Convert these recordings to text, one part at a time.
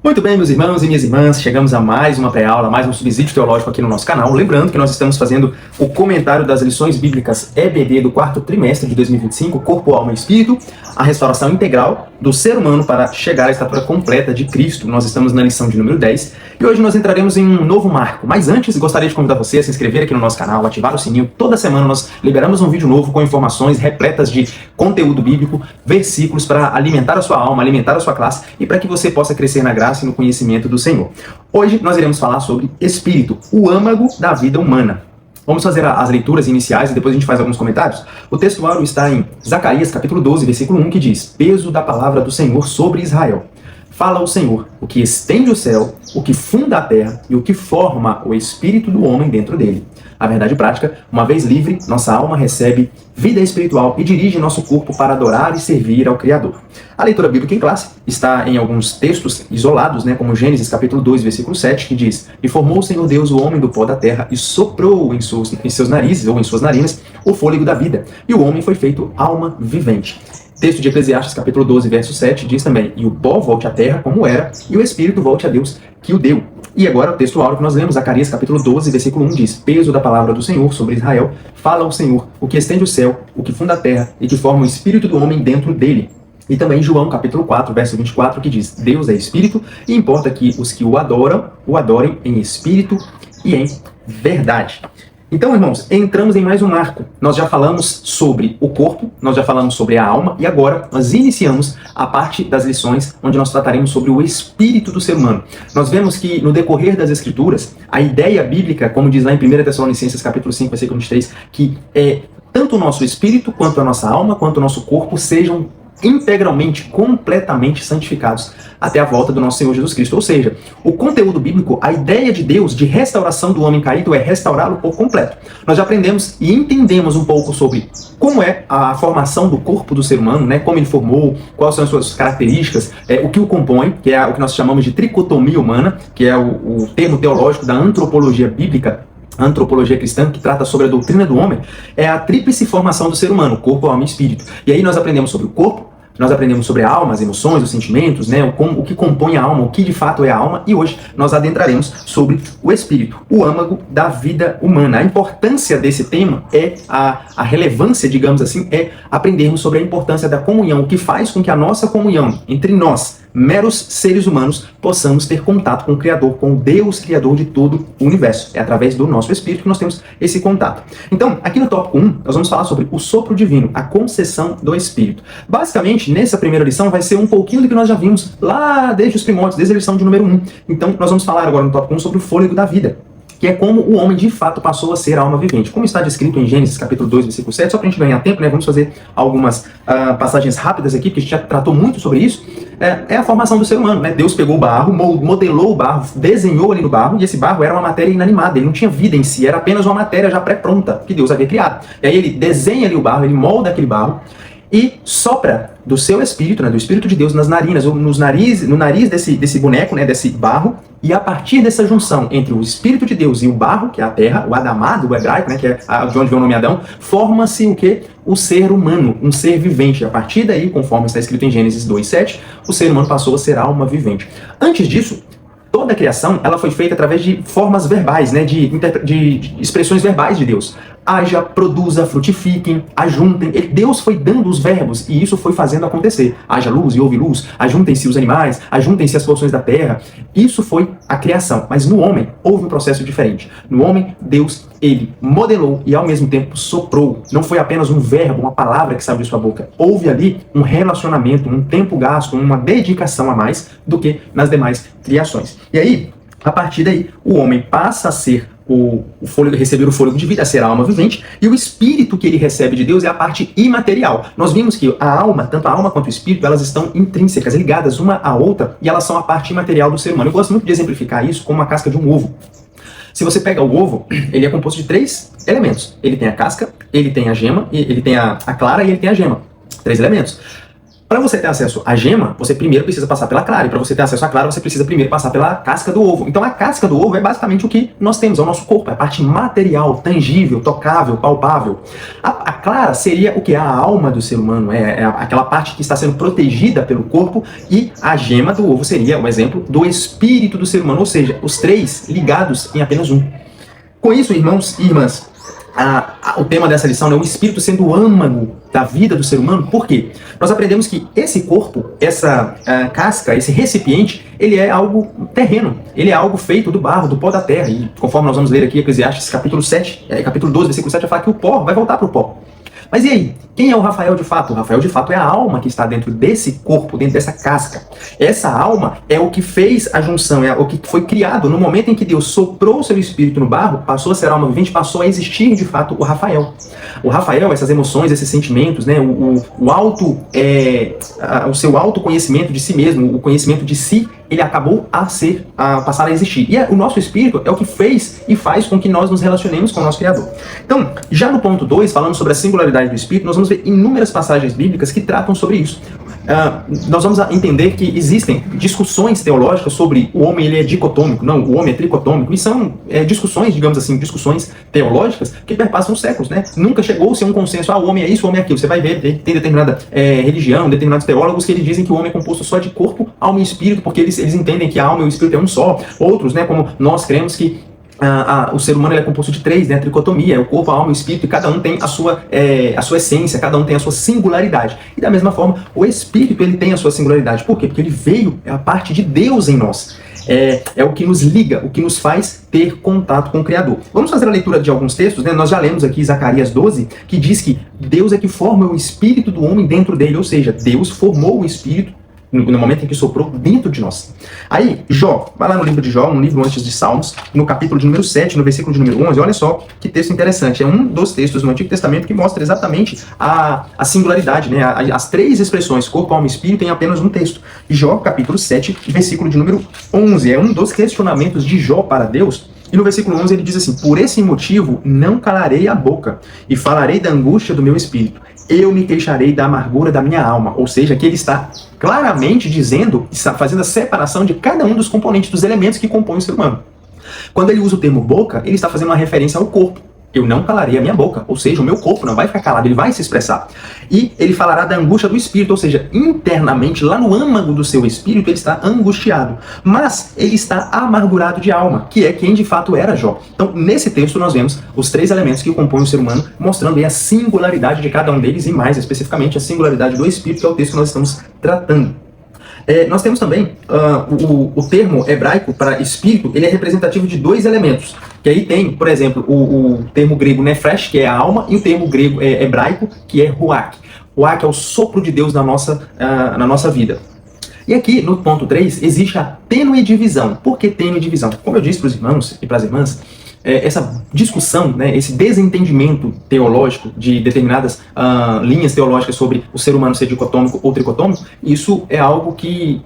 Muito bem, meus irmãos e minhas irmãs, chegamos a mais uma pré-aula, mais um subsídio teológico aqui no nosso canal. Lembrando que nós estamos fazendo o comentário das lições bíblicas EBD do quarto trimestre de 2025, Corpo, Alma e Espírito, a restauração integral do ser humano para chegar à estatura completa de Cristo. Nós estamos na lição de número 10 e hoje nós entraremos em um novo marco. Mas antes, gostaria de convidar você a se inscrever aqui no nosso canal, ativar o sininho. Toda semana nós liberamos um vídeo novo com informações repletas de conteúdo bíblico, versículos para alimentar a sua alma, alimentar a sua classe e para que você possa crescer na graça e no conhecimento do Senhor. Hoje nós iremos falar sobre espírito, o âmago da vida humana. Vamos fazer as leituras iniciais e depois a gente faz alguns comentários. O texto áureo está em Zacarias, capítulo 12, versículo 1, que diz: peso da palavra do Senhor sobre Israel. Fala o Senhor, o que estende o céu, o que funda a terra e o que forma o espírito do homem dentro dele. A verdade prática, uma vez livre, nossa alma recebe vida espiritual e dirige nosso corpo para adorar e servir ao Criador. A leitura bíblica em classe está em alguns textos isolados, como Gênesis capítulo 2, versículo 7, que diz: e formou o Senhor Deus o homem do pó da terra e soprou em seus narizes, ou em suas narinas, o fôlego da vida, e o homem foi feito alma vivente. Texto de Eclesiastes, capítulo 12, verso 7, diz também: e o pó volte à terra como era, e o espírito volte a Deus que o deu. E agora o texto áureo que nós lemos, Zacarias, capítulo 12, versículo 1, diz: peso da palavra do Senhor sobre Israel, fala o Senhor, o que estende o céu, o que funda a terra, e que forma o espírito do homem dentro dele. E também João, capítulo 4, verso 24, que diz: Deus é espírito, e importa que os que o adorem em espírito e em verdade. Então, irmãos, entramos em mais um marco. Nós já falamos sobre o corpo, nós já falamos sobre a alma, e agora nós iniciamos a parte das lições onde nós trataremos sobre o espírito do ser humano. Nós vemos que no decorrer das Escrituras, a ideia bíblica, como diz lá em 1 Tessalonicenses, capítulo 5, versículo 23, que tanto o nosso espírito, quanto a nossa alma, quanto o nosso corpo sejam integralmente, completamente santificados até a volta do nosso Senhor Jesus Cristo. Ou seja, o conteúdo bíblico, a ideia de Deus de restauração do homem caído é restaurá-lo por completo. Nós já aprendemos e entendemos um pouco sobre como é a formação do corpo do ser humano, como ele formou, quais são as suas características, o que o compõe, que é o que nós chamamos de tricotomia humana, que é o termo teológico da antropologia bíblica, a antropologia cristã, que trata sobre a doutrina do homem, é a tríplice formação do ser humano, corpo, alma e espírito. E aí nós aprendemos sobre o corpo, nós aprendemos sobre a alma, as emoções, os sentimentos, o que compõe a alma, o que de fato é a alma, e hoje nós adentraremos sobre o espírito, o âmago da vida humana. A importância desse tema a relevância, digamos assim, é aprendermos sobre a importância da comunhão, o que faz com que a nossa comunhão entre nós, meros seres humanos, possamos ter contato com o Criador, com o Deus Criador de todo o universo. É através do nosso Espírito que nós temos esse contato. Então, aqui no tópico 1, nós vamos falar sobre o sopro divino, a concessão do Espírito. Basicamente, nessa primeira lição, vai ser um pouquinho do que nós já vimos lá desde os primórdios, desde a lição de número 1. Então, nós vamos falar agora no tópico 1 sobre o fôlego da vida, que é como o homem de fato passou a ser alma vivente. Como está descrito em Gênesis capítulo 2, versículo 7, só para a gente ganhar tempo, vamos fazer algumas passagens rápidas aqui, porque a gente já tratou muito sobre isso. É a formação do ser humano, Deus pegou o barro, modelou o barro, desenhou ali no barro, e esse barro era uma matéria inanimada, ele não tinha vida em si, era apenas uma matéria já pré-pronta, que Deus havia criado. E aí ele desenha ali o barro, ele molda aquele barro, e sopra do seu espírito, do Espírito de Deus, nas narinas, ou no nariz desse boneco, desse barro, e a partir dessa junção entre o Espírito de Deus e o barro, que é a terra, o Adamá do hebraico, que é de onde vem o nome Adão, forma-se o quê? O ser humano, um ser vivente. A partir daí, conforme está escrito em Gênesis 2:7, o ser humano passou a ser alma vivente. Antes disso, toda a criação ela foi feita através de formas verbais, de expressões verbais de Deus. Haja, produza, frutifiquem, ajuntem. Deus foi dando os verbos e isso foi fazendo acontecer. Haja luz e houve luz, ajuntem-se os animais, ajuntem-se as porções da terra. Isso foi a criação. Mas no homem houve um processo diferente. No homem, Deus, ele modelou e ao mesmo tempo soprou. Não foi apenas um verbo, uma palavra que saiu de sua boca. Houve ali um relacionamento, um tempo gasto, uma dedicação a mais do que nas demais criações. E aí, a partir daí, o homem passa a ser receber o fôlego de vida, a ser a alma vivente, e o espírito que ele recebe de Deus é a parte imaterial. Nós vimos que a alma, tanto a alma quanto o espírito, elas estão intrínsecas, ligadas uma à outra, e elas são a parte imaterial do ser humano. Eu gosto muito de exemplificar isso com uma casca de um ovo. Se você pega o ovo, ele é composto de 3 elementos. Ele tem a casca, ele tem a gema, ele tem a clara e ele tem a gema. 3 elementos. Para você ter acesso à gema, você primeiro precisa passar pela clara. E para você ter acesso à clara, você precisa primeiro passar pela casca do ovo. Então a casca do ovo é basicamente o que nós temos, é o nosso corpo, é a parte material, tangível, tocável, palpável. A clara seria o que? A alma do ser humano, é aquela parte que está sendo protegida pelo corpo, e a gema do ovo seria o exemplo do espírito do ser humano, ou seja, os três ligados em apenas um. Com isso, irmãos e irmãs, o tema dessa lição é o espírito sendo o âmago da vida do ser humano. Por quê? Nós aprendemos que esse corpo, essa casca, esse recipiente, ele é algo terreno, ele é algo feito do barro, do pó da terra. E conforme nós vamos ler aqui, Eclesiastes capítulo 7, capítulo 12, versículo 7, vai falar que o pó vai voltar para o pó. Mas e aí? Quem é o Rafael de fato? O Rafael de fato é a alma que está dentro desse corpo, dentro dessa casca. Essa alma é o que fez a junção, é o que foi criado no momento em que Deus soprou o seu espírito no barro, passou a ser alma vivente, passou a existir de fato o Rafael. O Rafael, essas emoções, esses sentimentos, né, o seu autoconhecimento de si mesmo, o conhecimento de si, ele acabou a passar a existir. E o nosso espírito é o que fez e faz com que nós nos relacionemos com o nosso Criador. Então, já no ponto 2, falando sobre a singularidade do espírito, nós vamos ver inúmeras passagens bíblicas que tratam sobre isso. Nós vamos entender que existem discussões teológicas sobre o homem ele é dicotômico, não, o homem é tricotômico, e são discussões, digamos assim, discussões teológicas que perpassam os séculos, né? Nunca chegou-se a um consenso, o homem é isso, o homem é aquilo. Você vai ver, tem determinada religião, determinados teólogos que eles dizem que o homem é composto só de corpo, alma e espírito, porque eles entendem que a alma e o espírito é um só. Outros, né, como nós cremos que o ser humano ele é composto de três, né? A tricotomia, o corpo, a alma e o espírito, e cada um tem a sua essência, cada um tem a sua singularidade. E da mesma forma, o espírito ele tem a sua singularidade. Por quê? Porque ele veio, é a parte de Deus em nós. É o que nos liga, o que nos faz ter contato com o Criador. Vamos fazer a leitura de alguns textos, né? Nós já lemos aqui Zacarias 12, que diz que Deus é que forma o espírito do homem dentro dele, ou seja, Deus formou o espírito no momento em que soprou dentro de nós. Aí, Jó, vai lá no livro de Jó, um livro antes de Salmos, no capítulo de número 7, no versículo de número 11, olha só que texto interessante. É um dos textos no Antigo Testamento que mostra exatamente a singularidade, né? As três expressões, corpo, alma e espírito, em apenas um texto. Jó, capítulo 7, versículo de número 11. É um dos questionamentos de Jó para Deus. E no versículo 11 ele diz assim: por esse motivo não calarei a boca, e falarei da angústia do meu espírito. Eu me queixarei da amargura da minha alma. Ou seja, que ele está claramente dizendo, está fazendo a separação de cada um dos componentes, dos elementos que compõem o ser humano. Quando ele usa o termo boca, ele está fazendo uma referência ao corpo. Eu não calarei a minha boca, ou seja, o meu corpo não vai ficar calado, ele vai se expressar. E ele falará da angústia do espírito, ou seja, internamente, lá no âmago do seu espírito, ele está angustiado. Mas ele está amargurado de alma, que é quem de fato era Jó. Então, nesse texto, nós vemos os três elementos que compõem o ser humano, mostrando aí a singularidade de cada um deles, e mais especificamente a singularidade do espírito, que é o texto que nós estamos tratando. Nós temos também o termo hebraico para espírito, ele é representativo de dois elementos. Que aí tem, por exemplo, o termo grego nefesh, que é a alma, e o termo grego hebraico, que é ruach. Ruach é o sopro de Deus na nossa vida. E aqui, no ponto 3, existe a tênue divisão. Por que tênue divisão? Como eu disse para os irmãos e para as irmãs, essa discussão, né, esse desentendimento teológico de determinadas linhas teológicas sobre o ser humano ser dicotômico ou tricotômico, isso é algo que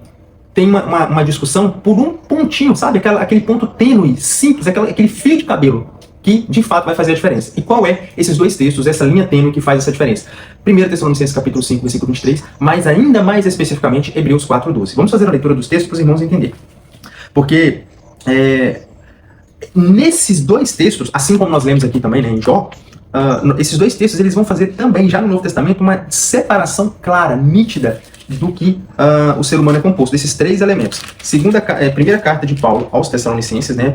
tem uma discussão por um pontinho, sabe? Aquele ponto tênue, simples, aquele fio de cabelo, que de fato vai fazer a diferença. E qual é esses dois textos, essa linha tênue que faz essa diferença? 1 Tessalonicenses capítulo 5, versículo 23, mas ainda mais especificamente Hebreus 4:12. Vamos fazer a leitura dos textos para os irmãos entenderem. Porque nesses dois textos, assim como nós lemos aqui também, né, em Jó, esses dois textos eles vão fazer também, já no Novo Testamento, uma separação clara, nítida, do que o ser humano é composto, desses três elementos. Primeira carta de Paulo aos Tessalonicenses, né,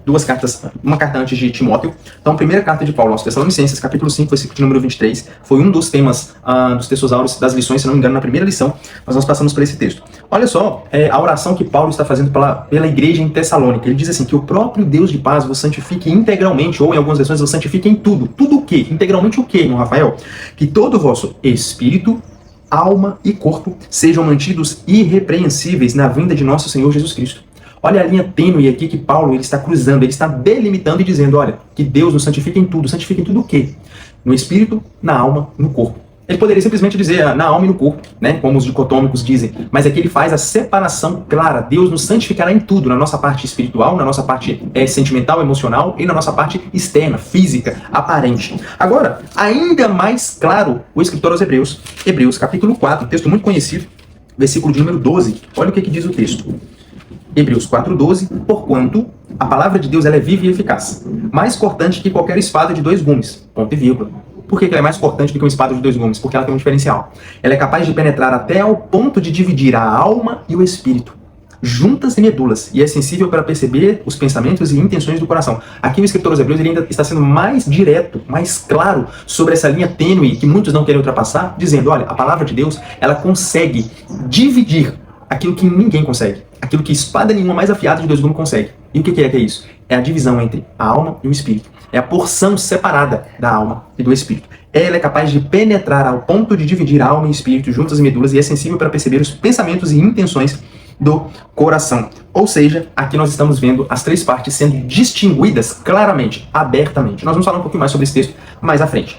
duas cartas, uma carta antes de Timóteo. Então, primeira carta de Paulo aos Tessalonicenses, capítulo 5, versículo número 23, foi um dos temas dos textos áureos das lições, se não me engano, na primeira lição, nós passamos por esse texto. Olha só a oração que Paulo está fazendo pela igreja em Tessalônica. Ele diz assim, que o próprio Deus de paz vos santifique integralmente, ou em algumas versões, vos santifique em tudo. Tudo o quê? Integralmente o quê, irmão Rafael? Que todo o vosso espírito, alma e corpo sejam mantidos irrepreensíveis na vinda de nosso Senhor Jesus Cristo. Olha a linha tênue aqui que Paulo ele está cruzando, ele está delimitando e dizendo, olha, que Deus nos santifique em tudo. Santifique em tudo o quê? No espírito, na alma, no corpo. Ele poderia simplesmente dizer na alma e no corpo, né, como os dicotômicos dizem, mas é que ele faz a separação clara. Deus nos santificará em tudo, na nossa parte espiritual, na nossa parte sentimental, emocional e na nossa parte externa, física, aparente. Agora, ainda mais claro, o escritor aos Hebreus, Hebreus capítulo 4, texto muito conhecido, versículo de número 12, olha o que diz o texto. Hebreus 4:12, porquanto a palavra de Deus ela é viva e eficaz, mais cortante que qualquer espada de 2 gumes, ponto e vírgula. Por que ela é mais cortante do que uma espada de 2 gumes? Porque ela tem um diferencial. Ela é capaz de penetrar até ao ponto de dividir a alma e o espírito, juntas e medulas, e é sensível para perceber os pensamentos e intenções do coração. Aqui o escritor aos Hebreus ele ainda está sendo mais direto, mais claro sobre essa linha tênue que muitos não querem ultrapassar, dizendo, olha, a palavra de Deus, ela consegue dividir aquilo que ninguém consegue, aquilo que espada nenhuma mais afiada de 2 gumes consegue. E o que é isso? É a divisão entre a alma e o espírito. É a porção separada da alma e do espírito. Ela é capaz de penetrar ao ponto de dividir a alma e o espírito juntas e medulas e é sensível para perceber os pensamentos e intenções do coração. Ou seja, aqui nós estamos vendo as 3 partes sendo distinguidas claramente, abertamente. Nós vamos falar um pouquinho mais sobre esse texto mais à frente.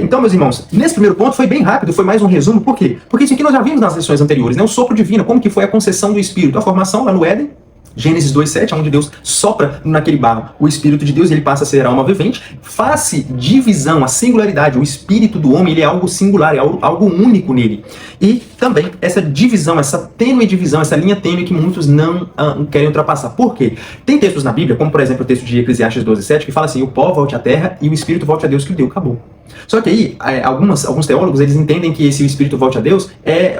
Então, meus irmãos, nesse primeiro ponto foi bem rápido, foi mais um resumo. Por quê? Porque isso aqui nós já vimos nas lições anteriores, né? O sopro divino, como que foi a concessão do Espírito, a formação lá no Éden, Gênesis 2:7, onde Deus sopra naquele barro o Espírito de Deus e ele passa a ser alma vivente. Face divisão, a singularidade, o Espírito do homem, ele é algo singular, é algo único nele. E também essa divisão, essa tênue divisão, essa linha tênue que muitos não querem ultrapassar. Por quê? Tem textos na Bíblia, como por exemplo o texto de Eclesiastes 12:7, que fala assim, o pó volte à terra e o Espírito volte a Deus que o deu, acabou. Só que aí, alguns teólogos, eles entendem que esse Espírito volte a Deus é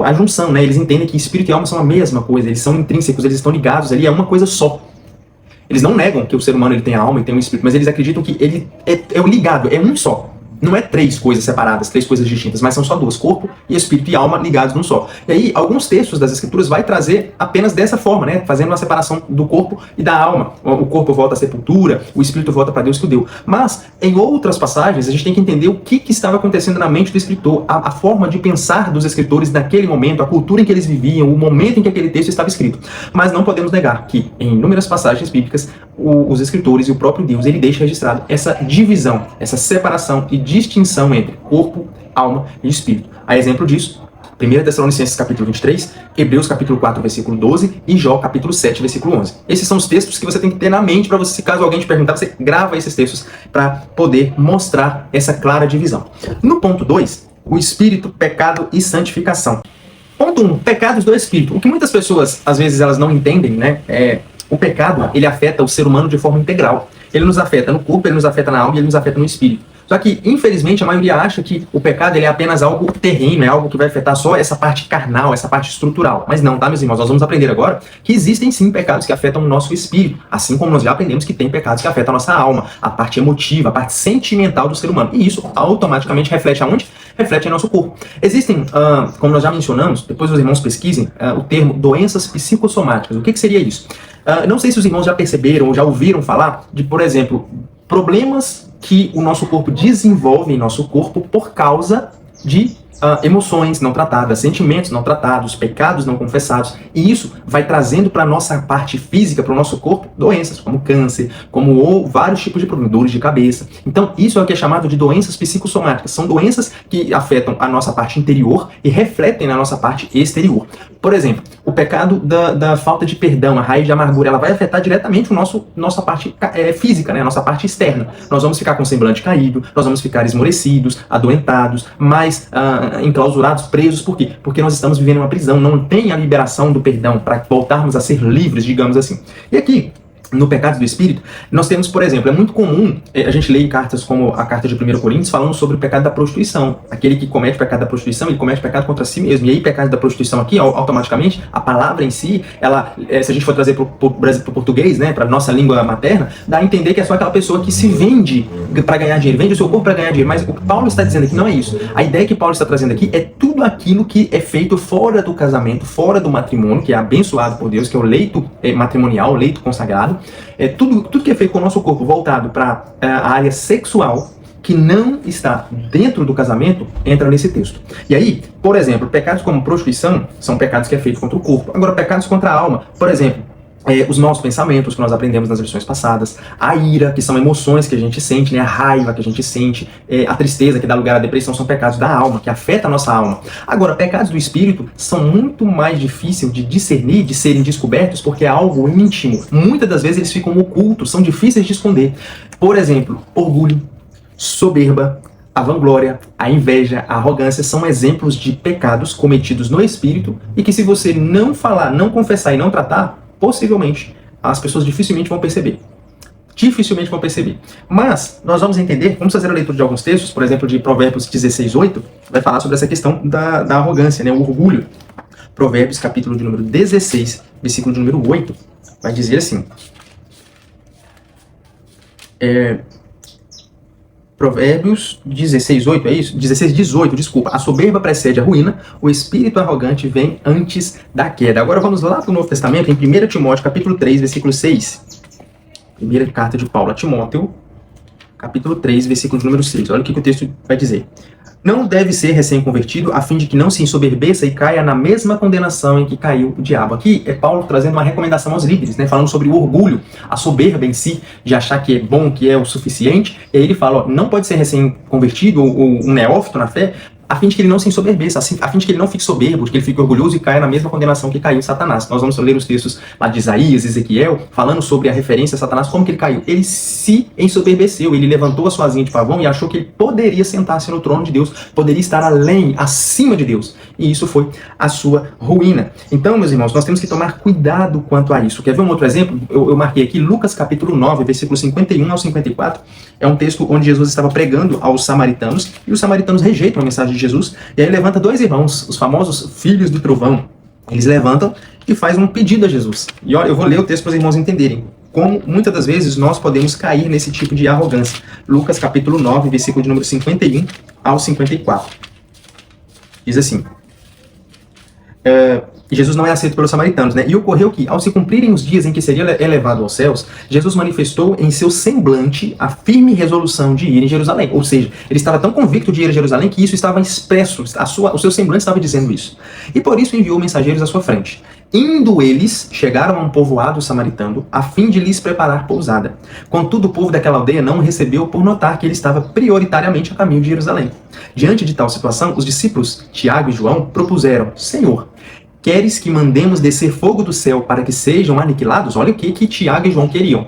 a junção, né? Eles entendem que Espírito e alma são a mesma coisa, eles são intrínsecos, eles estão ligados ali, é uma coisa só. Eles não negam que o ser humano ele tem a alma e tem um Espírito, mas eles acreditam que ele é ligado, é um só. Não é 3 coisas separadas, 3 coisas distintas, mas são só 2, corpo e espírito e alma ligados num só. E aí, alguns textos das Escrituras vai trazer apenas dessa forma, né? Fazendo uma separação do corpo e da alma. O corpo volta à sepultura, o espírito volta para Deus que o deu. Mas, em outras passagens, a gente tem que entender o que estava acontecendo na mente do escritor, a forma de pensar dos escritores naquele momento, a cultura em que eles viviam, o momento em que aquele texto estava escrito. Mas não podemos negar que, em inúmeras passagens bíblicas, os escritores e o próprio Deus, ele deixa registrado essa divisão, essa separação e distinção entre corpo, alma e espírito. A exemplo disso, 1 Tessalonicenses capítulo 23, Hebreus capítulo 4, versículo 12 e Jó capítulo 7, versículo 11. Esses são os textos que você tem que ter na mente para você, se caso alguém te perguntar, você grava esses textos para poder mostrar essa clara divisão. No ponto 2, o espírito, pecado e santificação. Ponto 1, pecados do espírito. O que muitas pessoas, às vezes, elas não entendem, né, o pecado, ele afeta o ser humano de forma integral. Ele nos afeta no corpo, ele nos afeta na alma e ele nos afeta no espírito. Só que, infelizmente, a maioria acha que o pecado ele é apenas algo terreno, é algo que vai afetar só essa parte carnal, essa parte estrutural. Mas não, tá, meus irmãos? Nós vamos aprender agora que existem sim pecados que afetam o nosso espírito, assim como nós já aprendemos que tem pecados que afetam a nossa alma, a parte emotiva, a parte sentimental do ser humano. E isso automaticamente reflete aonde? Reflete em nosso corpo. Existem, como nós já mencionamos, depois os irmãos pesquisem, o termo doenças psicossomáticas. O que seria isso? Não sei se os irmãos já perceberam ou já ouviram falar de, por exemplo, problemas que o nosso corpo desenvolve em nosso corpo por causa de emoções não tratadas, sentimentos não tratados, pecados não confessados. E isso vai trazendo para a nossa parte física, para o nosso corpo, doenças como câncer, como vários tipos de problemas, dores de cabeça. Então, isso é o que é chamado de doenças psicossomáticas. São doenças que afetam a nossa parte interior e refletem na nossa parte exterior. Por exemplo, o pecado da falta de perdão, a raiz de amargura, ela vai afetar diretamente nossa parte física, né? A nossa parte externa. Nós vamos ficar com o semblante caído, nós vamos ficar esmorecidos, adoentados, mais enclausurados, presos. Por quê? Porque nós estamos vivendo uma prisão, não tem a liberação do perdão para voltarmos a ser livres, digamos assim. E aqui, no pecado do espírito, nós temos, por exemplo, é muito comum a gente ler cartas como a carta de 1 Coríntios falando sobre o pecado da prostituição. Aquele que comete o pecado da prostituição, ele comete pecado contra si mesmo. E aí, pecado da prostituição aqui, automaticamente, a palavra em si, ela, se a gente for trazer para o português, né, para nossa língua materna, dá a entender que é só aquela pessoa que se vende para ganhar dinheiro, vende o seu corpo para ganhar dinheiro. Mas o que Paulo está dizendo aqui não é isso. A ideia que Paulo está trazendo aqui é tudo aquilo que é feito fora do casamento, fora do matrimônio, que é abençoado por Deus, que é o leito matrimonial, o leito consagrado. Tudo que é feito com o nosso corpo voltado para a área sexual, que não está dentro do casamento, entra nesse texto. E aí, por exemplo, pecados como prostituição são pecados que é feito contra o corpo. Agora, pecados contra a alma, por exemplo, os maus pensamentos que nós aprendemos nas lições passadas, a ira, que são emoções que a gente sente, né? A raiva que a gente sente, a tristeza que dá lugar à depressão, são pecados da alma, que afetam a nossa alma. Agora, pecados do espírito são muito mais difíceis de discernir, de serem descobertos, porque é algo íntimo. Muitas das vezes eles ficam ocultos, são difíceis de esconder. Por exemplo, orgulho, soberba, a vanglória, a inveja, a arrogância são exemplos de pecados cometidos no espírito e que, se você não falar, não confessar e não tratar, possivelmente as pessoas dificilmente vão perceber. Dificilmente vão perceber. Mas nós vamos entender, vamos fazer a leitura de alguns textos, por exemplo, de Provérbios 16:8, vai falar sobre essa questão da arrogância, né, o orgulho. Provérbios, capítulo de número 16, versículo de número 8, vai dizer assim. Provérbios 16:8, é isso? 16:18, desculpa. A soberba precede a ruína, o espírito arrogante vem antes da queda. Agora vamos lá para o Novo Testamento, em 1 Timóteo, capítulo 3, versículo 6. Primeira carta de Paulo a Timóteo, capítulo 3, versículo de número 6. Olha o que o texto vai dizer. Não deve ser recém-convertido, a fim de que não se ensoberbeça e caia na mesma condenação em que caiu o diabo. Aqui é Paulo trazendo uma recomendação aos líderes, né, falando sobre o orgulho, a soberba em si, de achar que é bom, que é o suficiente. E aí ele fala, ó, não pode ser recém-convertido ou um neófito na fé, a fim de que ele não se ensoberbeça, a fim de que ele não fique soberbo, de que ele fique orgulhoso e caia na mesma condenação que caiu Satanás. Nós vamos ler os textos lá de Isaías, Ezequiel, falando sobre a referência a Satanás, como que ele caiu. Ele se ensoberbeceu, ele levantou a sua asinha de pavão e achou que ele poderia sentar-se no trono de Deus, poderia estar além, acima de Deus. E isso foi a sua ruína. Então, meus irmãos, nós temos que tomar cuidado quanto a isso. Quer ver um outro exemplo? Eu marquei aqui Lucas capítulo 9, versículos 51 ao 54. É um texto onde Jesus estava pregando aos samaritanos, e os samaritanos rejeitam a mensagem de Jesus, e aí levanta dois irmãos, os famosos filhos do trovão. Eles levantam e fazem um pedido a Jesus. E olha, eu vou ler o texto para os irmãos entenderem como muitas das vezes nós podemos cair nesse tipo de arrogância. Lucas capítulo 9, versículo de número 51 ao 54. Diz assim: Jesus não é aceito pelos samaritanos, né? E ocorreu que, ao se cumprirem os dias em que seria elevado aos céus, Jesus manifestou em seu semblante a firme resolução de ir em Jerusalém. Ou seja, ele estava tão convicto de ir a Jerusalém que isso estava expresso, o seu semblante estava dizendo isso. E por isso enviou mensageiros à sua frente. Indo eles, chegaram a um povoado samaritano, a fim de lhes preparar pousada. Contudo, o povo daquela aldeia não o recebeu por notar que ele estava prioritariamente a caminho de Jerusalém. Diante de tal situação, os discípulos, Tiago e João, propuseram: Senhor, queres que mandemos descer fogo do céu para que sejam aniquilados? Olha o que Tiago e João queriam.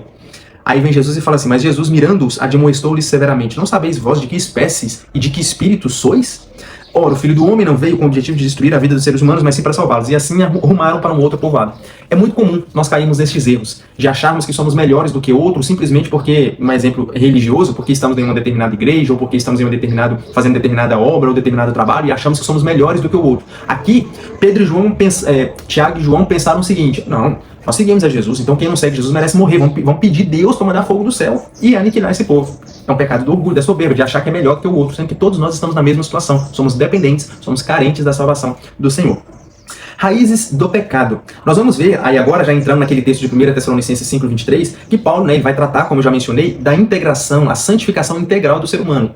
Aí vem Jesus e fala assim: mas Jesus, mirando-os, admoestou-lhes severamente: não sabeis vós de que espécies e de que espírito sois? Ora, o Filho do Homem não veio com o objetivo de destruir a vida dos seres humanos, mas sim para salvá-los. E assim arrumaram para um outro povoado. É muito comum nós cairmos nestes erros, de acharmos que somos melhores do que outros, simplesmente porque, um exemplo religioso, porque estamos em uma determinada igreja, ou porque estamos em fazendo determinada obra ou determinado trabalho, e achamos que somos melhores do que o outro. Aqui, Pedro e João, Tiago e João pensaram o seguinte: não, nós seguimos a Jesus, então quem não segue Jesus merece morrer. Vamos pedir Deus para mandar fogo do céu e aniquilar esse povo. É um pecado do orgulho, da soberba, de achar que é melhor que o outro, sendo que todos nós estamos na mesma situação. Somos dependentes, somos carentes da salvação do Senhor. Raízes do pecado. Nós vamos ver, aí agora já entrando naquele texto de 1 Tessalonicenses 5:23, que Paulo, né, ele vai tratar, como eu já mencionei, da integração, a santificação integral do ser humano,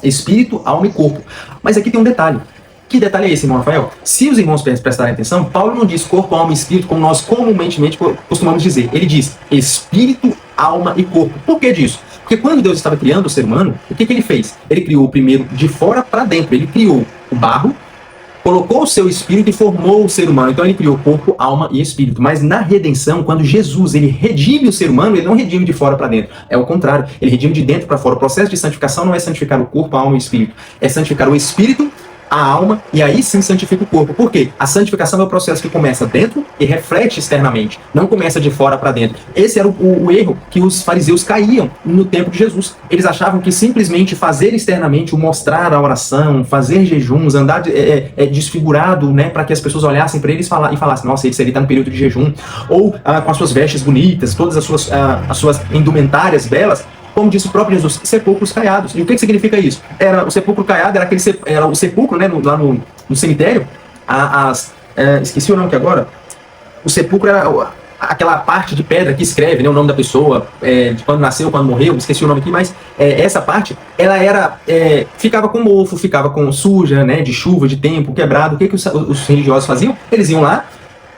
espírito, alma e corpo. Mas aqui tem um detalhe. Que detalhe é esse, irmão Rafael? Se os irmãos prestarem atenção, Paulo não diz corpo, alma e espírito como nós comumente costumamos dizer. Ele diz espírito, alma e corpo. Por que disso? Porque quando Deus estava criando o ser humano, o que ele fez? Ele criou o primeiro de fora para dentro. Ele criou o barro, colocou o seu espírito e formou o ser humano. Então ele criou corpo, alma e espírito. Mas na redenção, quando Jesus ele redime o ser humano, ele não redime de fora para dentro. É o contrário. Ele redime de dentro para fora. O processo de santificação não é santificar o corpo, a alma e o espírito. É santificar o espírito, a alma, e aí sim santifica o corpo. Por quê? A santificação é o processo que começa dentro e reflete externamente, não começa de fora para dentro. Esse era o erro que os fariseus caíam no tempo de Jesus. Eles achavam que simplesmente fazer externamente, o mostrar a oração, fazer jejuns, andar desfigurado, né, para que as pessoas olhassem para eles e falassem: nossa, ele está no período de jejum, ou com as suas vestes bonitas, todas as suas indumentárias belas. Como disse o próprio Jesus, sepulcros caiados. E o que significa isso? O sepulcro caiado era o sepulcro, né, lá no cemitério. Esqueci o nome aqui agora. O sepulcro era aquela parte de pedra que escreve, né, o nome da pessoa, de quando nasceu, quando morreu, esqueci o nome aqui, mas essa parte, ela ficava com mofo, ficava com suja, né, de chuva, de tempo, quebrado. O que os religiosos faziam? Eles iam lá,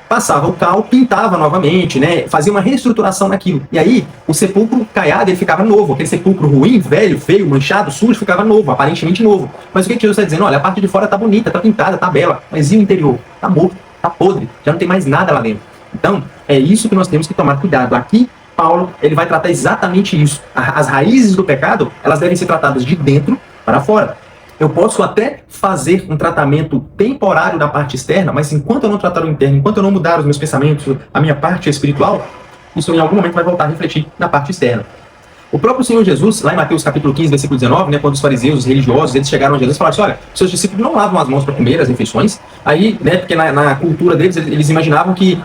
passava o cal, pintava novamente, né, fazia uma reestruturação naquilo. E aí, o sepulcro caiado, ele ficava novo. Aquele sepulcro ruim, velho, feio, manchado, sujo, ficava novo, aparentemente novo. Mas o que Jesus está dizendo? Olha, a parte de fora tá bonita, tá pintada, tá bela, mas e o interior? Tá morto, tá podre, já não tem mais nada lá dentro. Então, é isso que nós temos que tomar cuidado. Aqui, Paulo, ele vai tratar exatamente isso. As raízes do pecado, elas devem ser tratadas de dentro para fora. Eu posso até fazer um tratamento temporário da parte externa, mas enquanto eu não tratar o interno, enquanto eu não mudar os meus pensamentos, a minha parte espiritual, isso em algum momento vai voltar a refletir na parte externa. O próprio Senhor Jesus, lá em Mateus capítulo 15, versículo 19, né, quando os fariseus, os religiosos, eles chegaram a Jesus e falaram assim, olha, seus discípulos não lavam as mãos para comer as refeições. Aí, né, porque na cultura deles, eles imaginavam que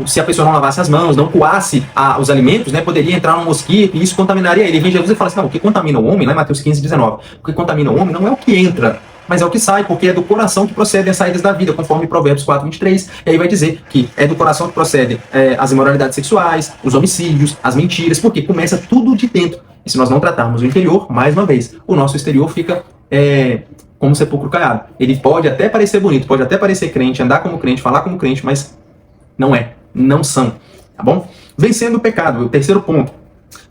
se a pessoa não lavasse as mãos, não coasse os alimentos, né, poderia entrar um mosquito e isso contaminaria ele. E vem Jesus e fala assim, não, o que contamina o homem, lá em Mateus 15, 19, o que contamina o homem não é o que entra, mas é o que sai, porque é do coração que procedem as saídas da vida, conforme Provérbios 4, 23. E aí vai dizer que é do coração que procedem as imoralidades sexuais, os homicídios, as mentiras, porque começa tudo de dentro. E se nós não tratarmos o interior, mais uma vez, o nosso exterior fica como um sepulcro caiado. Ele pode até parecer bonito, pode até parecer crente, andar como crente, falar como crente, mas não é, não são, tá bom? Vencendo o pecado, o terceiro ponto.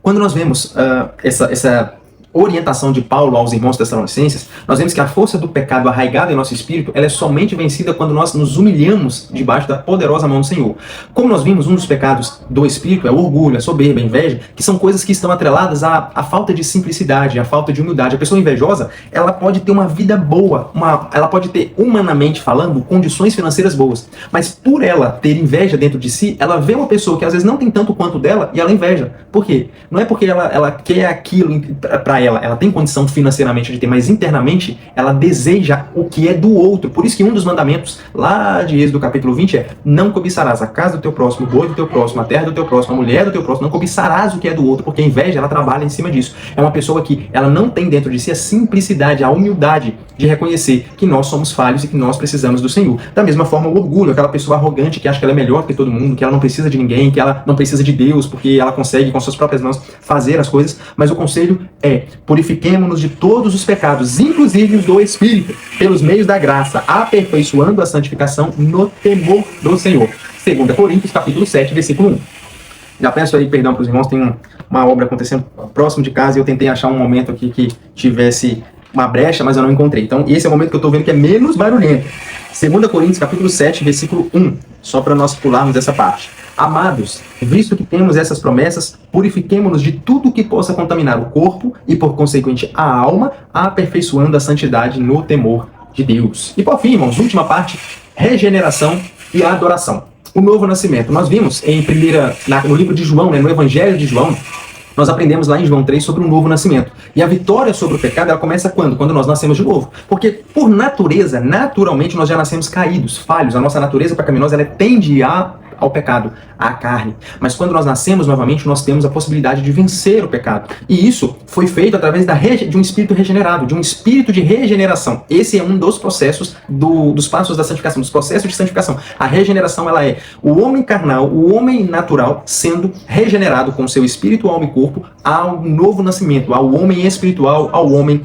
Quando nós vemos essa orientação de Paulo aos irmãos tessalonicenses, nós vemos que a força do pecado arraigada em nosso espírito, ela é somente vencida quando nós nos humilhamos debaixo da poderosa mão do Senhor. Como nós vimos, um dos pecados do espírito é o orgulho, a soberba, a inveja, que são coisas que estão atreladas à falta de simplicidade, à falta de humildade. A pessoa invejosa, ela pode ter uma vida boa, ela pode ter, humanamente falando, condições financeiras boas, mas por ela ter inveja dentro de si, ela vê uma pessoa que às vezes não tem tanto quanto dela e ela inveja. Por quê? Não é porque ela quer aquilo para ela tem condição financeiramente de ter, mas internamente ela deseja o que é do outro. Por isso que um dos mandamentos lá de Êxodo capítulo 20 é: não cobiçarás a casa do teu próximo, o boi do teu próximo, a terra do teu próximo, a mulher do teu próximo, não cobiçarás o que é do outro, porque a inveja, ela trabalha em cima disso. É uma pessoa que ela não tem dentro de si a simplicidade, a humildade de reconhecer que nós somos falhos e que nós precisamos do Senhor. Da mesma forma, o orgulho, aquela pessoa arrogante que acha que ela é melhor que todo mundo, que ela não precisa de ninguém, que ela não precisa de Deus, porque ela consegue com suas próprias mãos fazer as coisas. Mas o conselho é: purifiquemo-nos de todos os pecados, inclusive os do Espírito, pelos meios da graça, aperfeiçoando a santificação no temor do Senhor. 2 Coríntios, capítulo 7, versículo 1. Já peço aí perdão para os irmãos, tem uma obra acontecendo próximo de casa e eu tentei achar um momento aqui que tivesse uma brecha, mas eu não encontrei. Então, esse é o momento que eu estou vendo que é menos barulhento. 2 Coríntios, capítulo 7, versículo 1. Só para nós pularmos essa parte. Amados, visto que temos essas promessas, purifiquemo-nos de tudo que possa contaminar o corpo e, por consequente, a alma, aperfeiçoando a santidade no temor de Deus. E, por fim, irmãos, última parte: regeneração e adoração. O novo nascimento. Nós vimos no livro de João, no Evangelho de João, nós aprendemos lá em João 3 sobre o novo nascimento. E a vitória sobre o pecado, ela começa quando? Quando nós nascemos de novo. Porque, por natureza, naturalmente, nós já nascemos caídos, falhos. A nossa natureza pecaminosa, ela tende ao pecado, à carne. Mas quando nós nascemos novamente, nós temos a possibilidade de vencer o pecado. E isso foi feito através de um espírito regenerado, de um espírito de regeneração. Esse é um dos processos dos passos da santificação, dos processos de santificação. A regeneração, ela é o homem carnal, o homem natural, sendo regenerado com seu espírito, alma e corpo ao novo nascimento, ao homem espiritual, ao homem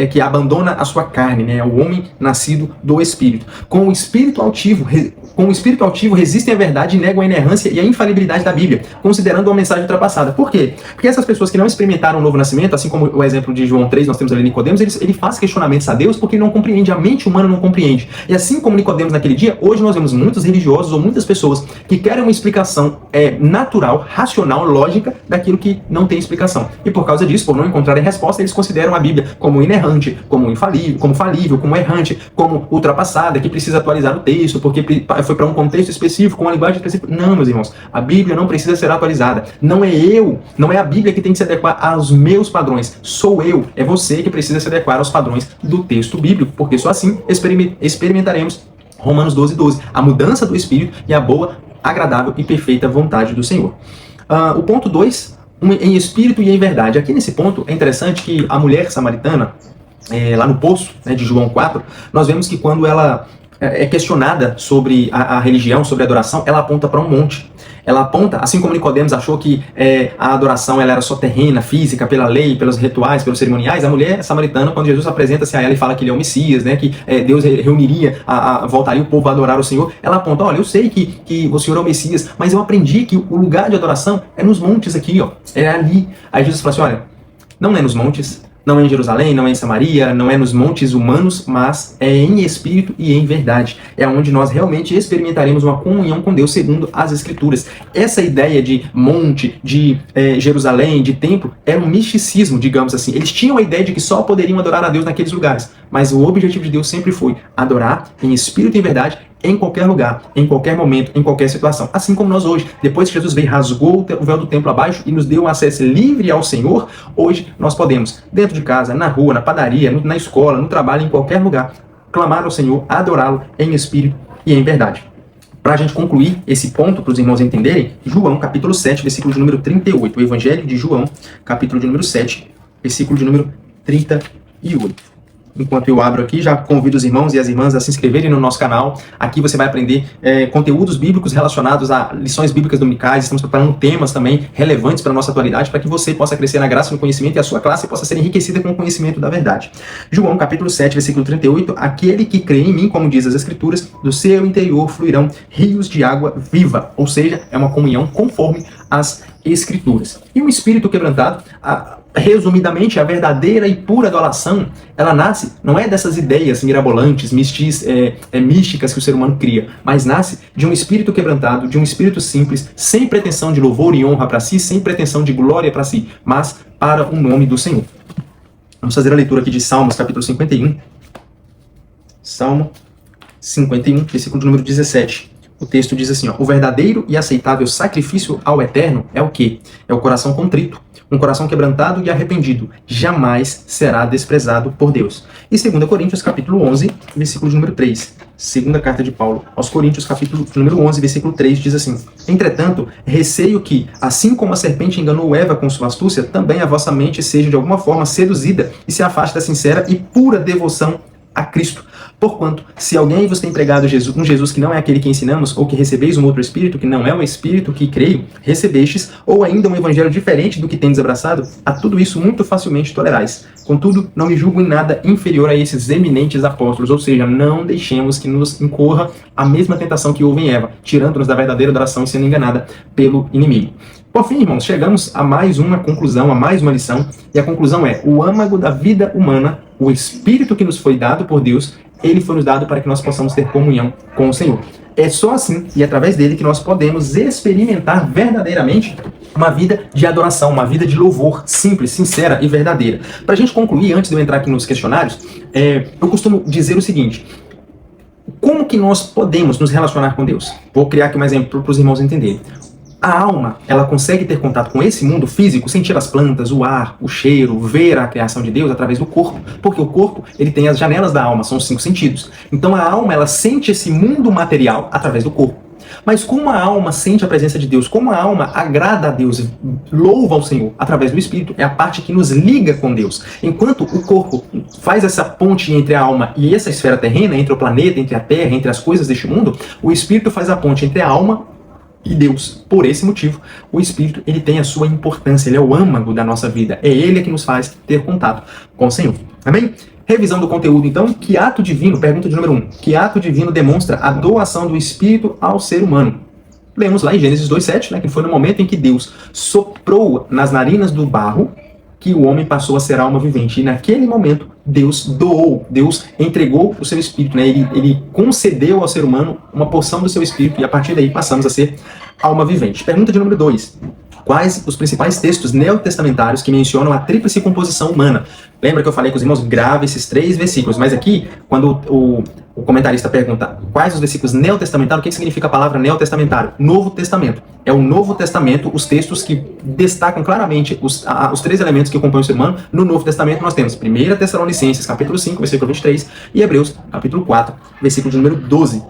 que abandona a sua carne, né? Ao homem nascido do espírito. Com o espírito altivo resistem à verdade e negam a inerrância e a infalibilidade da Bíblia, considerando uma mensagem ultrapassada. Por quê? Porque essas pessoas que não experimentaram o novo nascimento, assim como o exemplo de João 3, nós temos ali Nicodemos, ele faz questionamentos a Deus porque ele não compreende, a mente humana não compreende. E assim como Nicodemos naquele dia, hoje nós vemos muitos religiosos ou muitas pessoas que querem uma explicação natural, racional, lógica daquilo que não tem explicação. E por causa disso, por não encontrarem resposta, eles consideram a Bíblia como inerrante, como infalível, como falível, como errante, como ultrapassada, que precisa atualizar o texto, porque foi para um contexto específico, com uma linguagem específica. Não, meus irmãos, a Bíblia não precisa ser atualizada. Não é a Bíblia que tem que se adequar aos meus padrões. Sou eu, é você que precisa se adequar aos padrões do texto bíblico, porque só assim experimentaremos Romanos 12, 12, a mudança do Espírito e a boa, agradável e perfeita vontade do Senhor. O ponto 2, em espírito e em verdade. Aqui nesse ponto é interessante que a mulher samaritana, lá no poço, né, de João 4, nós vemos que quando ela é questionada sobre a religião, sobre a adoração, ela aponta para um monte. Ela aponta, assim como Nicodemos achou que a adoração ela era só terrena, física, pela lei, pelos rituais, pelos cerimoniais, a mulher samaritana, quando Jesus apresenta-se a ela e fala que ele é o Messias, né, que Deus reuniria, voltaria o povo a adorar o Senhor, ela aponta, olha, eu sei que o Senhor é o Messias, mas eu aprendi que o lugar de adoração é nos montes aqui, ó, é ali. Aí Jesus fala assim, olha, não é nos montes, não é em Jerusalém, não é em Samaria, não é nos montes humanos, mas é em espírito e em verdade. É onde nós realmente experimentaremos uma comunhão com Deus segundo as Escrituras. Essa ideia de monte, de Jerusalém, de templo, era um misticismo, digamos assim. Eles tinham a ideia de que só poderiam adorar a Deus naqueles lugares, mas o objetivo de Deus sempre foi adorar em espírito e em verdade, em qualquer lugar, em qualquer momento, em qualquer situação. Assim como nós hoje, depois que Jesus veio, rasgou o véu do templo abaixo e nos deu um acesso livre ao Senhor, hoje nós podemos, dentro de casa, na rua, na padaria, na escola, no trabalho, em qualquer lugar, clamar ao Senhor, adorá-lo em espírito e em verdade. Para a gente concluir esse ponto, para os irmãos entenderem, João, capítulo 7, versículo de número 38. O Evangelho de João, capítulo de número 7, versículo de número 38. Enquanto eu abro aqui, já convido os irmãos e as irmãs a se inscreverem no nosso canal. Aqui você vai aprender conteúdos bíblicos relacionados a lições bíblicas dominicais. Estamos preparando temas também relevantes para a nossa atualidade, para que você possa crescer na graça e no conhecimento e a sua classe possa ser enriquecida com o conhecimento da verdade. João, capítulo 7, versículo 38. Aquele que crê em mim, como diz as Escrituras, do seu interior fluirão rios de água viva. Ou seja, é uma comunhão conforme as Escrituras. E um espírito quebrantado, resumidamente, a verdadeira e pura adoração, ela nasce, não é dessas ideias mirabolantes, místicas que o ser humano cria, mas nasce de um espírito quebrantado, de um espírito simples, sem pretensão de louvor e honra para si, sem pretensão de glória para si, mas para o nome do Senhor. Vamos fazer a leitura aqui de Salmos, capítulo 51. Salmo 51, versículo de número 17. O texto diz assim, ó, o verdadeiro e aceitável sacrifício ao Eterno é o quê? É o coração contrito. Um coração quebrantado e arrependido jamais será desprezado por Deus. E 2 Coríntios, capítulo 11, versículo de número 3. Segunda carta de Paulo aos Coríntios, capítulo de número 11, versículo 3, diz assim, entretanto, receio que, assim como a serpente enganou Eva com sua astúcia, também a vossa mente seja de alguma forma seduzida e se afaste da sincera e pura devoção a Cristo. Porquanto, se alguém vos tem pregado um Jesus que não é aquele que ensinamos, ou que recebeis um outro Espírito, que não é o Espírito que creio, recebestes, ou ainda um Evangelho diferente do que tendes abraçado, a tudo isso muito facilmente tolerais. Contudo, não me julgo em nada inferior a esses eminentes apóstolos, ou seja, não deixemos que nos incorra a mesma tentação que houve em Eva, tirando-nos da verdadeira adoração e sendo enganada pelo inimigo. Por fim, irmãos, chegamos a mais uma conclusão, a mais uma lição, e a conclusão é, o âmago da vida humana, o Espírito que nos foi dado por Deus, ele foi nos dado para que nós possamos ter comunhão com o Senhor. É só assim e através dele que nós podemos experimentar verdadeiramente uma vida de adoração, uma vida de louvor simples, sincera e verdadeira. Para a gente concluir, antes de eu entrar aqui nos questionários, eu costumo dizer o seguinte, como que nós podemos nos relacionar com Deus? Vou criar aqui um exemplo para os irmãos entenderem. A alma, ela consegue ter contato com esse mundo físico, sentir as plantas, o ar, o cheiro, ver a criação de Deus através do corpo, porque o corpo, ele tem as janelas da alma, são os 5 sentidos. Então a alma, ela sente esse mundo material através do corpo. Mas como a alma sente a presença de Deus, como a alma agrada a Deus, louva ao Senhor através do Espírito, é a parte que nos liga com Deus. Enquanto o corpo faz essa ponte entre a alma e essa esfera terrena, entre o planeta, entre a Terra, entre as coisas deste mundo, o Espírito faz a ponte entre a alma e Deus. Por esse motivo, o Espírito, ele tem a sua importância, ele é o âmago da nossa vida. É ele que nos faz ter contato com o Senhor. Amém? Revisão do conteúdo, então, que ato divino, pergunta de número 1, que ato divino demonstra a doação do Espírito ao ser humano? Lemos lá em Gênesis 2:7, né, que foi no momento em que Deus soprou nas narinas do barro que o homem passou a ser alma vivente. E naquele momento, Deus doou, Deus entregou o seu Espírito, né? Ele concedeu ao ser humano uma porção do seu Espírito e a partir daí passamos a ser alma vivente. Pergunta de número 2. Quais os principais textos neotestamentários que mencionam a tríplice composição humana? Lembra que eu falei com os irmãos, grave esses 3 versículos, mas aqui, quando o comentarista pergunta quais os versículos neotestamentários, o que significa a palavra neotestamentário? Novo Testamento. É o Novo Testamento, os textos que destacam claramente os 3 elementos que compõem o ser humano. No Novo Testamento nós temos 1 Tessalonicenses, capítulo 5, versículo 23, e Hebreus, capítulo 4, versículo de número 12.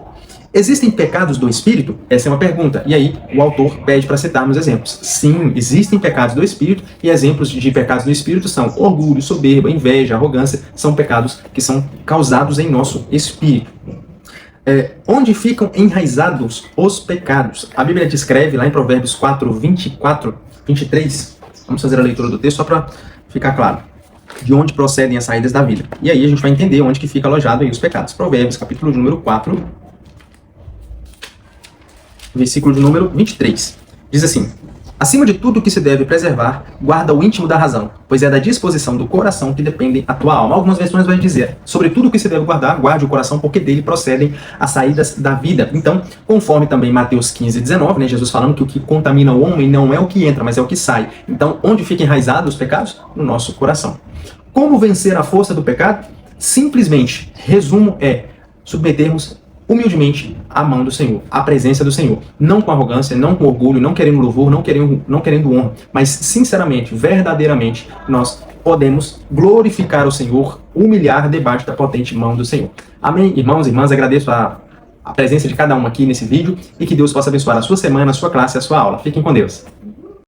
Existem pecados do Espírito? Essa é uma pergunta. E aí, o autor pede para citarmos exemplos. Sim, existem pecados do Espírito, e exemplos de pecados do Espírito são orgulho, soberba, inveja, arrogância, são pecados que são causados em nosso espírito. Onde ficam enraizados os pecados? A Bíblia descreve lá em Provérbios 4, 24, 23. Vamos fazer a leitura do texto só para ficar claro. De onde procedem as saídas da vida. E aí a gente vai entender onde que fica alojado aí os pecados. Provérbios, capítulo de número 4, versículo de número 23. Diz assim: acima de tudo que se deve preservar, guarda o íntimo da razão, pois é da disposição do coração que depende a tua alma. Algumas versões vão dizer, sobre tudo que se deve guardar, guarde o coração, porque dele procedem as saídas da vida. Então, conforme também Mateus 15, 19, né, Jesus falando que o que contamina o homem não é o que entra, mas é o que sai. Então, onde ficam enraizados os pecados? No nosso coração. Como vencer a força do pecado? Simplesmente, resumo é submetermos humildemente à mão do Senhor, à presença do Senhor. Não com arrogância, não com orgulho, não querendo louvor, não querendo honra, mas sinceramente, verdadeiramente, nós podemos glorificar o Senhor, humilhar debaixo da potente mão do Senhor. Amém? Irmãos e irmãs, agradeço a presença de cada um aqui nesse vídeo e que Deus possa abençoar a sua semana, a sua classe, a sua aula. Fiquem com Deus.